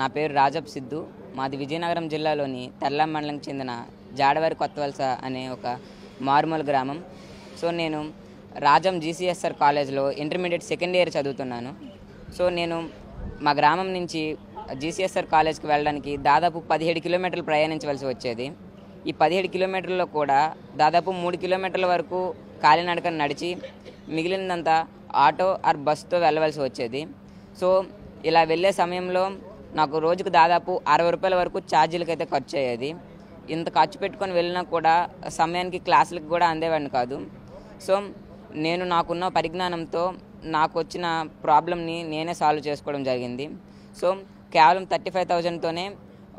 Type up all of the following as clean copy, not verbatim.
నా పేరు రాజప్ సిద్ధు. మాది విజయనగరం జిల్లాలోని తర్లాం మండలంకి చెందిన జాడవారి కొత్తవలస అనే ఒక మారుమూల గ్రామం. సో నేను రాజం జీసీఎస్ఆర్ కాలేజ్లో ఇంటర్మీడియట్ సెకండ్ ఇయర్ చదువుతున్నాను. సో నేను మా గ్రామం నుంచి జీసీఎస్ఆర్ కాలేజ్కి వెళ్ళడానికి దాదాపు 17 కిలోమీటర్లు ప్రయాణించవలసి వచ్చేది. ఈ 17 కిలోమీటర్లలో కూడా దాదాపు 3 కిలోమీటర్ల వరకు కాలినడకన నడిచి మిగిలినంతా ఆటో ఆర్ బస్తో వెళ్ళవలసి వచ్చేది. సో ఇలా వెళ్ళే సమయంలో నాకు రోజుకు దాదాపు 60 రూపాయల వరకు ఛార్జీలకి అయితే ఖర్చు అయ్యేది. ఇంత ఖర్చు పెట్టుకొని వెళ్ళినా కూడా సమయానికి క్లాసులకు కూడా అందేవాడిని కాదు. సో నేను నాకున్న పరిజ్ఞానంతో నాకు వచ్చిన ప్రాబ్లమ్ని నేనే సాల్వ్ చేసుకోవడం జరిగింది. సో కేవలం 35,000తోనే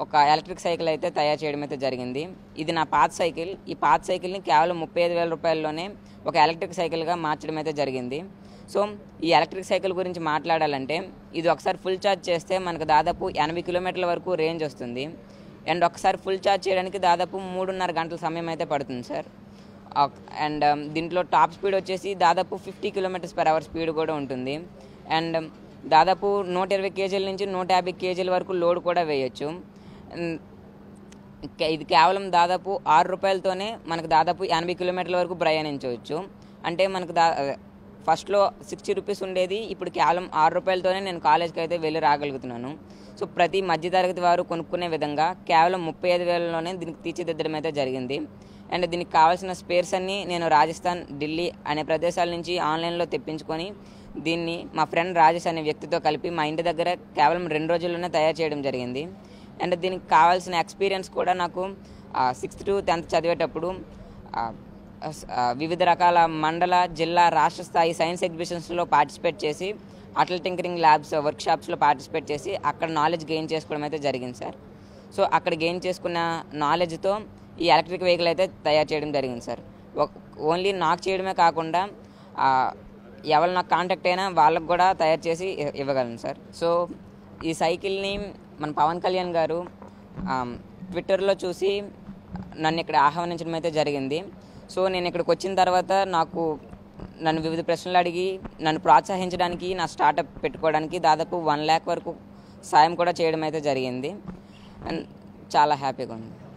ఒక ఎలక్ట్రిక్ సైకిల్ అయితే తయారు చేయడం అయితే జరిగింది. ఇది నా పాత సైకిల్. ఈ పాత సైకిల్ని కేవలం 35,000 రూపాయల్లోనే ఒక ఎలక్ట్రిక్ సైకిల్గా మార్చడం అయితే జరిగింది. సో ఈ ఎలక్ట్రిక్ సైకిల్ గురించి మాట్లాడాలంటే ఇది ఒకసారి ఫుల్ ఛార్జ్ చేస్తే మనకు దాదాపు 80 కిలోమీటర్ల వరకు రేంజ్ వస్తుంది. అండ్ ఒకసారి ఫుల్ ఛార్జ్ చేయడానికి దాదాపు 3.5 గంటల సమయం అయితే పడుతుంది సార్. అండ్ దీంట్లో టాప్ స్పీడ్ వచ్చేసి దాదాపు 50 km/h స్పీడ్ కూడా ఉంటుంది. అండ్ దాదాపు 120 కేజీల నుంచి 150 కేజీల వరకు లోడ్ కూడా వేయచ్చు. ఇది కేవలం దాదాపు 6 రూపాయలతోనే మనకు దాదాపు 80 కిలోమీటర్ల వరకు ప్రయాణించవచ్చు. అంటే మనకు ఫస్ట్లో 60 రూపీస్ ఉండేది, ఇప్పుడు కేవలం 6 రూపాయలతోనే నేను కాలేజ్కి అయితే వెళ్ళి రాగలుగుతున్నాను. సో ప్రతి మధ్యతరగతి వారు కొనుక్కునే విధంగా కేవలం 35,000లోనే దీనికి తీర్చిదిద్దడం అయితే జరిగింది. అండ్ దీనికి కావాల్సిన స్పేర్స్ అన్నీ నేను రాజస్థాన్, ఢిల్లీ అనే ప్రదేశాల నుంచి ఆన్లైన్లో తెప్పించుకొని దీన్ని మా ఫ్రెండ్ రాజేష్ అనే వ్యక్తితో కలిపి మా ఇంటి దగ్గర కేవలం 2 రోజుల్లోనే తయారు చేయడం జరిగింది. అండ్ దీనికి కావాల్సిన ఎక్స్పీరియన్స్ కూడా నాకు 6th to 10th చదివేటప్పుడు వివిధ రకాల మండల, జిల్లా, రాష్ట్ర స్థాయి సైన్స్ ఎగ్జిబిషన్స్లో పార్టిసిపేట్ చేసి అటల్ టింకరింగ్ ల్యాబ్స్ వర్క్షాప్స్లో పార్టిసిపేట్ చేసి అక్కడ నాలెడ్జ్ గెయిన్ చేసుకోవడం అయితే జరిగింది సార్. సో అక్కడ గెయిన్ చేసుకున్న నాలెడ్జ్తో ఈ ఎలక్ట్రిక్ వెహికల్ అయితే తయారు చేయడం జరిగింది సార్. ఓన్లీ నాకు చేయడమే కాకుండా ఎవరు నాకు కాంటాక్ట్ అయినా వాళ్ళకు కూడా తయారు చేసి ఇవ్వగలను సార్. సో ఈ సైకిల్ని మన పవన్ కళ్యాణ్ గారు ట్విట్టర్లో చూసి నన్ను ఇక్కడ ఆహ్వానించడం అయితే జరిగింది. సో నేను ఇక్కడికి వచ్చిన తర్వాత నన్ను వివిధ ప్రశ్నలు అడిగి నన్ను ప్రోత్సహించడానికి, నా స్టార్టప్ పెట్టుకోవడానికి దాదాపు 1 lakh వరకు సాయం కూడా చేయడం అయితే జరిగింది. అండ్ చాలా హ్యాపీగా ఉంది.